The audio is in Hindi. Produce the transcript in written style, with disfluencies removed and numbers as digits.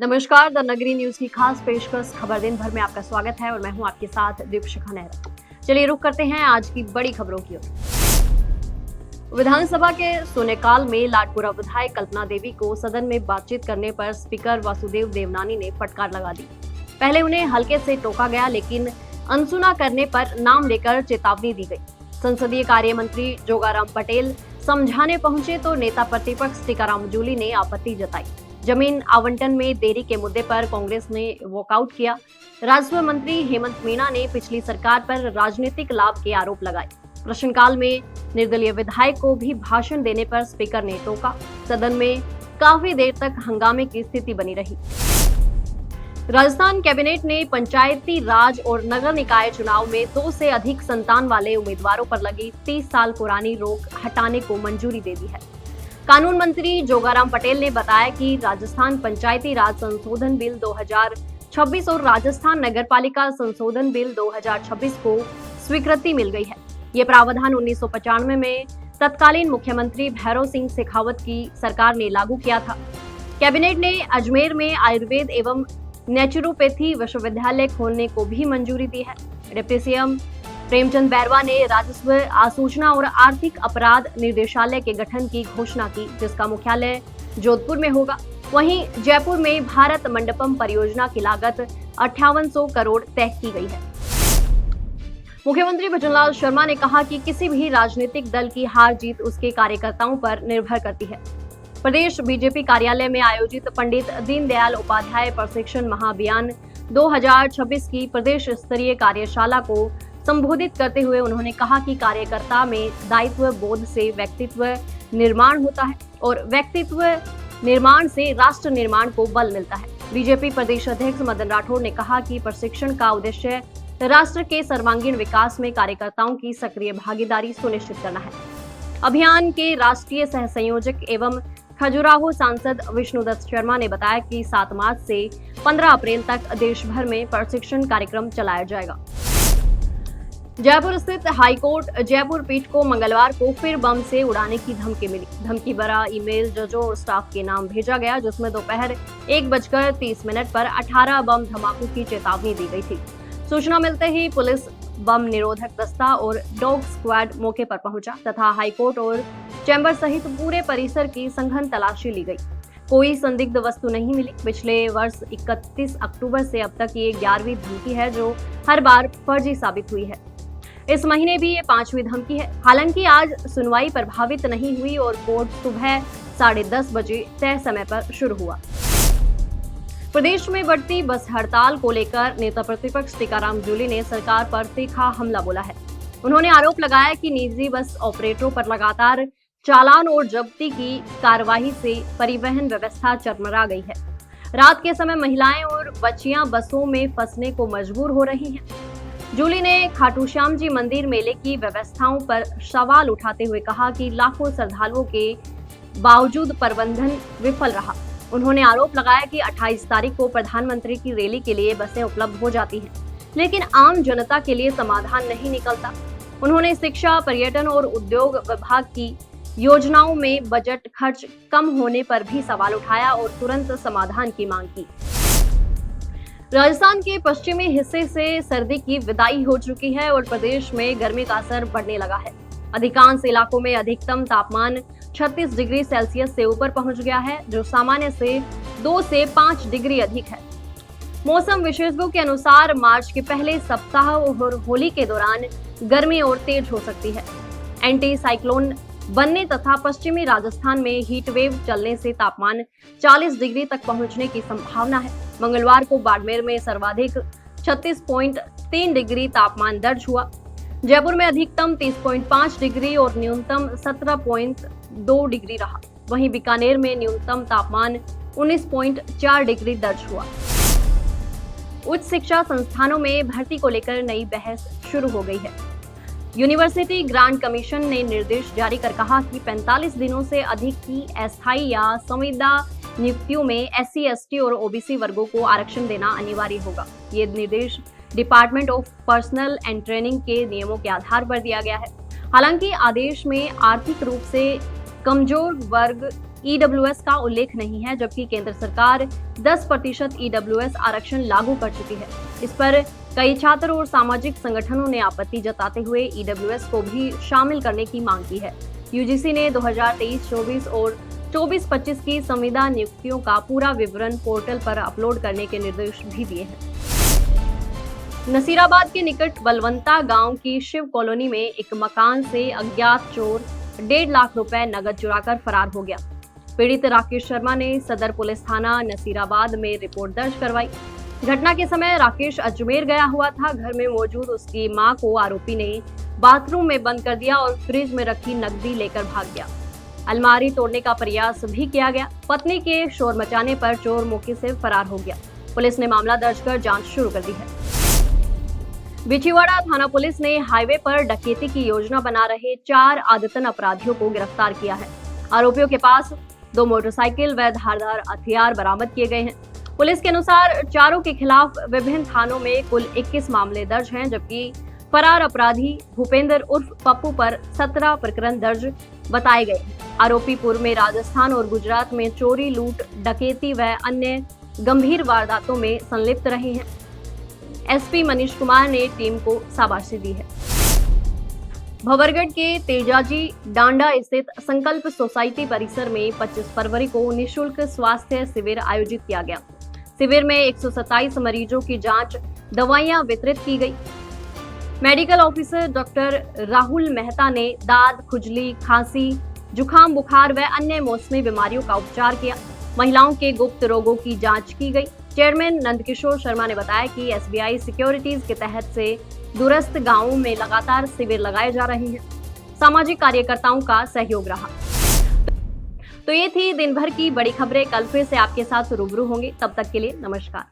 नमस्कार, द नगरी न्यूज की खास पेशकश खबर दिन भर में आपका स्वागत है और मैं हूं आपके साथ दीपशिखा नेहरा। चलिए रुक करते हैं आज की बड़ी खबरों की ओर। विधानसभा के शून्यकाल में लाडपुरा विधायक कल्पना देवी को सदन में बातचीत करने पर स्पीकर वासुदेव देवनानी ने फटकार लगा दी। पहले उन्हें हल्के से टोका गया, लेकिन अनसुना करने पर नाम लेकर चेतावनी दी गई। संसदीय कार्य मंत्री जोगाराम पटेल समझाने पहुंचे तो नेता प्रतिपक्ष टीकाराम जूली ने आपत्ति जताई। जमीन आवंटन में देरी के मुद्दे पर कांग्रेस ने वॉकआउट किया। राजस्व मंत्री हेमंत मीणा ने पिछली सरकार पर राजनीतिक लाभ के आरोप लगाए। प्रश्नकाल में निर्दलीय विधायक को भी भाषण देने पर स्पीकर ने टोका। सदन में काफी देर तक हंगामे की स्थिति बनी रही। राजस्थान कैबिनेट ने पंचायती राज और नगर निकाय चुनाव में 2 से अधिक संतान वाले उम्मीदवारों पर लगी 30 साल पुरानी रोक हटाने को मंजूरी दे दी है। कानून मंत्री जोगाराम पटेल ने बताया कि राजस्थान पंचायती राज संशोधन बिल 2026 और राजस्थान नगरपालिका संशोधन बिल 2026 को स्वीकृति मिल गई है। ये प्रावधान 1995 में तत्कालीन मुख्यमंत्री भैरव सिंह शेखावत की सरकार ने लागू किया था। कैबिनेट ने अजमेर में आयुर्वेद एवं नेचुरोपैथी विश्वविद्यालय खोलने को भी मंजूरी दी है। डिप्टी सीएम प्रेमचंद बैरवा ने राजस्व, आसूचना और आर्थिक अपराध निर्देशालय के गठन की घोषणा की, जिसका मुख्यालय जोधपुर में होगा। वहीं जयपुर में भारत मंडपम परियोजना की लागत 5800 करोड़ तय की गई है। मुख्यमंत्री भजनलाल शर्मा ने कहा कि किसी भी राजनीतिक दल की हार जीत उसके कार्यकर्ताओं पर निर्भर करती है। प्रदेश बीजेपी कार्यालय में आयोजित पंडित दीनदयाल उपाध्याय प्रशिक्षण महाअभियान 2026 की प्रदेश स्तरीय कार्यशाला को संबोधित करते हुए उन्होंने कहा कि कार्यकर्ता में दायित्व बोध से व्यक्तित्व निर्माण होता है और व्यक्तित्व निर्माण से राष्ट्र निर्माण को बल मिलता है। बीजेपी प्रदेश अध्यक्ष मदन राठौड़ ने कहा कि प्रशिक्षण का उद्देश्य राष्ट्र के सर्वांगीण विकास में कार्यकर्ताओं की सक्रिय भागीदारी सुनिश्चित करना है। अभियान के राष्ट्रीय सह संयोजक एवं खजुराहो सांसद विष्णुदत्त शर्मा ने बताया कि 7 मार्च से 15 अप्रैल तक देश भर में प्रशिक्षण कार्यक्रम चलाया जाएगा। जयपुर स्थित हाईकोर्ट जयपुर पीठ को मंगलवार को फिर बम से उड़ाने की धमकी मिली। धमकी भरा ईमेल जजों और स्टाफ के नाम भेजा गया, जिसमें दोपहर 1:30 पर 18 बम धमाकों की चेतावनी दी गई थी। सूचना मिलते ही पुलिस, बम निरोधक दस्ता और डॉग स्क्वाड मौके पर पहुंचा तथा हाईकोर्ट और चैम्बर सहित पूरे परिसर की सघन तलाशी ली गई। कोई संदिग्ध वस्तु नहीं मिली। पिछले वर्ष 31 अक्टूबर से अब तक ये 11वीं धमकी है, जो हर बार फर्जी साबित हुई है। इस महीने भी ये 5वीं धमकी है। हालांकि आज सुनवाई प्रभावित नहीं हुई और कोर्ट सुबह 10:30 बजे तय समय पर शुरू हुआ। प्रदेश में बढ़ती बस हड़ताल को लेकर नेता प्रतिपक्ष टीकाराम जूली ने सरकार पर तीखा हमला बोला है। उन्होंने आरोप लगाया कि निजी बस ऑपरेटरों पर लगातार चालान और जब्ती की कार्रवाई से परिवहन व्यवस्था चरमरा गई है। रात के समय महिलाएं और बच्चियां बसों में फंसने को मजबूर हो रही हैं। जूली ने खाटू श्याम जी मंदिर मेले की व्यवस्थाओं पर सवाल उठाते हुए कहा कि लाखों श्रद्धालुओं के बावजूद प्रबंधन विफल रहा। उन्होंने आरोप लगाया कि 28 तारीख को प्रधानमंत्री की रैली के लिए बसें उपलब्ध हो जाती हैं, लेकिन आम जनता के लिए समाधान नहीं निकलता। उन्होंने शिक्षा, पर्यटन और उद्योग विभाग की योजनाओं में बजट खर्च कम होने पर भी सवाल उठाया और तुरंत समाधान की मांग की। राजस्थान के पश्चिमी हिस्से से सर्दी की विदाई हो चुकी है और प्रदेश में गर्मी का असर बढ़ने लगा है। अधिकांश इलाकों में अधिकतम तापमान 36 डिग्री सेल्सियस से ऊपर पहुंच गया है, जो सामान्य से 2 से 5 डिग्री अधिक है। मौसम विशेषज्ञों के अनुसार मार्च के पहले सप्ताह और होली के दौरान गर्मी और तेज हो सकती है। एंटी साइक्लोन बनने तथा पश्चिमी राजस्थान में हीट वेव चलने से तापमान 40 डिग्री तक पहुंचने की संभावना है। मंगलवार को बाड़मेर में सर्वाधिक 36.3 डिग्री तापमान दर्ज हुआ। जयपुर में अधिकतम 30.5 डिग्री और न्यूनतम 17.2 डिग्री रहा। वहीं बीकानेर में न्यूनतम तापमान 19.4 डिग्री दर्ज हुआ। उच्च शिक्षा संस्थानों में भर्ती को लेकर नई बहस शुरू हो गई है। यूनिवर्सिटी ग्रांट कमीशन ने निर्देश जारी कर कहा कि 45 दिनों से अधिक की अस्थायी या संविदा नियुक्तियों में SC, ST और OBC वर्गों को आरक्षण देना अनिवार्य होगा। ये निर्देश department of personal and training के नियमों के आधार पर दिया गया है। हालांकि आदेश में आर्थिक रूप से कमजोर वर्ग ईडब्ल्यूएस का उल्लेख नहीं है, जबकि केंद्र सरकार 10% ईडब्ल्यूएस आरक्षण लागू कर चुकी है। इस पर कई छात्र और सामाजिक संगठनों ने आपत्ति जताते हुए ईडब्ल्यूएस को भी शामिल करने की मांग की है। यूजीसी ने 2023-24 और 24-25 की संविदा नियुक्तियों का पूरा विवरण पोर्टल पर अपलोड करने के निर्देश भी दिए हैं। नसीराबाद के निकट बलवंता गांव की शिव कॉलोनी में एक मकान से अज्ञात चोर 1.5 लाख रुपए नगद चुराकर फरार हो गया। पीड़ित राकेश शर्मा ने सदर पुलिस थाना नसीराबाद में रिपोर्ट दर्ज करवाई। घटना के समय राकेश अजमेर गया हुआ था। घर में मौजूद उसकी मां को आरोपी ने बाथरूम में बंद कर दिया और फ्रिज में रखी नकदी लेकर भाग गया। अलमारी तोड़ने का प्रयास भी किया गया। पत्नी के शोर मचाने पर चोर मौके से फरार हो गया। पुलिस ने मामला दर्ज कर जांच शुरू कर दी है। बिछीवाड़ा थाना पुलिस ने हाईवे पर डकैती की योजना बना रहे 4 आदतन अपराधियों को गिरफ्तार किया है। आरोपियों के पास 2 मोटरसाइकिल व धारदार हथियार बरामद किए गए हैं। पुलिस के अनुसार चारों के खिलाफ विभिन्न थानों में कुल 21 मामले दर्ज हैं, जबकि फरार अपराधी भूपेंद्र उर्फ पप्पू पर 17 प्रकरण दर्ज बताए गए। आरोपी पूर्व में राजस्थान और गुजरात में चोरी, लूट, डकैती व अन्य गंभीर वारदातों में संलिप्त रहे हैं। एसपी मनीष कुमार ने टीम को शाबाशी दी है। भवरगढ़ के तेजाजी डांडा स्थित संकल्प सोसाइटी परिसर में 25 फरवरी को निःशुल्क स्वास्थ्य शिविर आयोजित किया गया। शिविर में 127 मरीजों की जांच, दवाइयां वितरित की गई। Medical officer doctor Rahul Mehta ने दाद, खुजली, खांसी, जुकाम, बुखार व अन्य मौसमी बीमारियों का उपचार किया। महिलाओं के गुप्त रोगों की जांच की गई। चेयरमैन नंदकिशोर शर्मा ने बताया कि एसबीआई सिक्योरिटीज के तहत से दूरस्थ गांवों में लगातार शिविर लगाए जा रहे हैं। सामाजिक कार्यकर्ताओं का सहयोग रहा। तो ये थी दिन भर की बड़ी खबरें। कल फिर से आपके साथ रूबरू होंगे। तब तक के लिए नमस्कार।